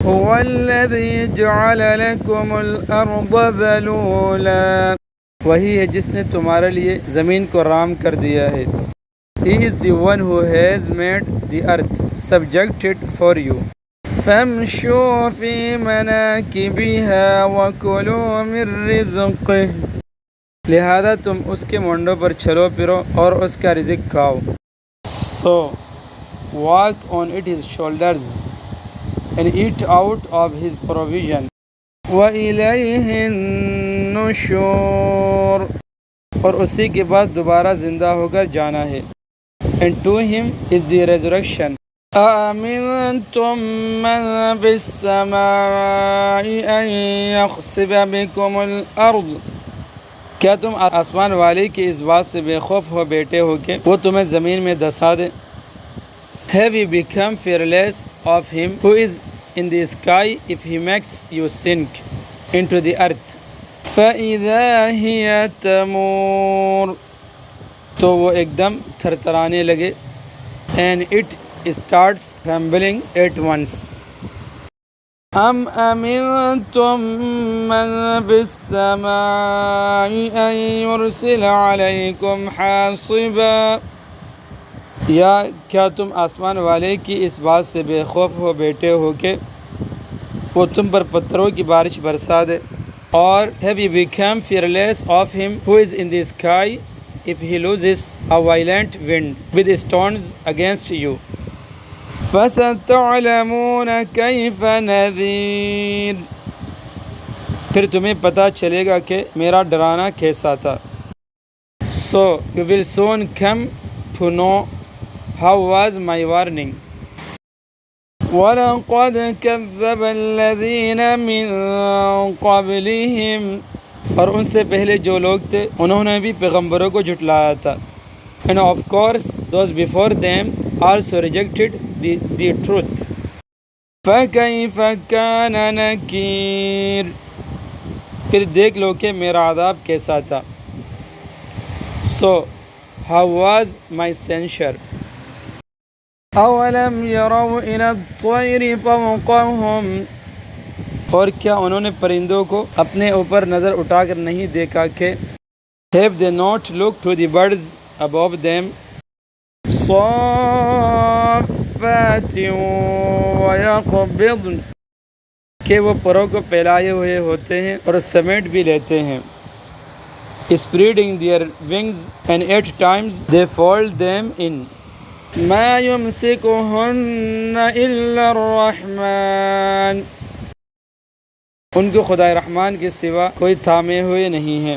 هو الذي جعل لكم الأرض ذلولا وہی ہے جس نے تمہارے لیے زمین کو رام کر دیا ہے. He is the one who has made the earth subjected for you. فامشوا في مناكبها وكلوا من رزقه لہذا تم اس کے مونڈوں پر چلو پھرو اور اس کا رزق کھاؤ. So walk on its shoulders and eat out of his provision. وَإِلَيْهِ النُّشُورُ اور اسی کے بعد دوبارہ زندہ ہو کر جانا ہے. And to him is the resurrection. أَأَمِنْتُمْ مَنْ فِي السَّمَاءِ أَنْ يَخْسِفَ بِكُمُ الْأَرْضِ کیا تم آسمان والے کی اس بات سے بے خوف ہو بیٹھے ہو کہ وہ تمہیں زمین میں دسا دے؟ Have you become fearless of him who is in the sky if he makes you sink into the earth? فَإِذَا هِيَ تَمُورُ تو وہ ایک دم تھرتھرانے لگے. And it starts trembling at once. أَمْ أَمِنْتُمْ مَنْ فِي السَّمَاءِ أَنْ يُرْسِلَ عَلَيْكُمْ حَاصِبًا یا کیا تم آسمان والے کی اس بات سے بے خوف ہو بیٹھے ہو کہ وہ تم پر پتھروں کی بارش برسا دے؟ اور have you become fearless of him who is in the sky if he loses a violent wind with stones against you? فَسَتَعْلَمُونَ كَيْفَ نَذِيرٌ پھر تمہیں پتہ چلے گا کہ میرا ڈرانا کیسا تھا. So you will soon come to know how was my warning. وَلَقَدْ كَذَّبَ الَّذِينَ مِن قَبْلِهِمْ اور ان سے پہلے جو لوگ تھے انہوں نے بھی پیغمبروں کو جھٹلایا تھا. And of course those before them also rejected the truth. فَكَيْفَ كَانَ نَكِيرٌ پھر دیکھ لو کہ میرا عذاب کیسا تھا. So how was my censure. أَوَلَمْ يَرَوْا إِلَى الطَّيْرِ فَوْقَهُمْ اور کیا انہوں نے پرندوں کو اپنے اوپر نظر اٹھا کر نہیں دیکھا کہ have they not looked to the birds above them صَافَّاتٍ وَيَقْبِضْنَ کہ وہ پروں کو پھیلائے ہوئے ہوتے ہیں اور سمیٹ بھی لیتے ہیں. spreading their wings and at times they fold them in. مَا يُمْسِكُهُنَّ إِلَّا الرَّحْمَنُ ان کو خدا رحمان کے سوا کوئی تھامے ہوئے نہیں ہے.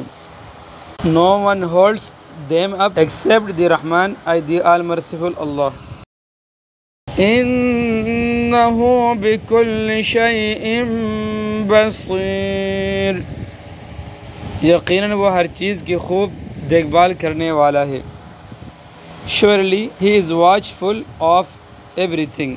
No one holds them up except the Rahman, the all merciful Allah. إِنَّهُ بِكُلِّ شَيْءٍ بَصِيرٌ یقیناً وہ ہر چیز کی خوب دیکھ بھال کرنے والا ہے. Surely he is watchful of everything.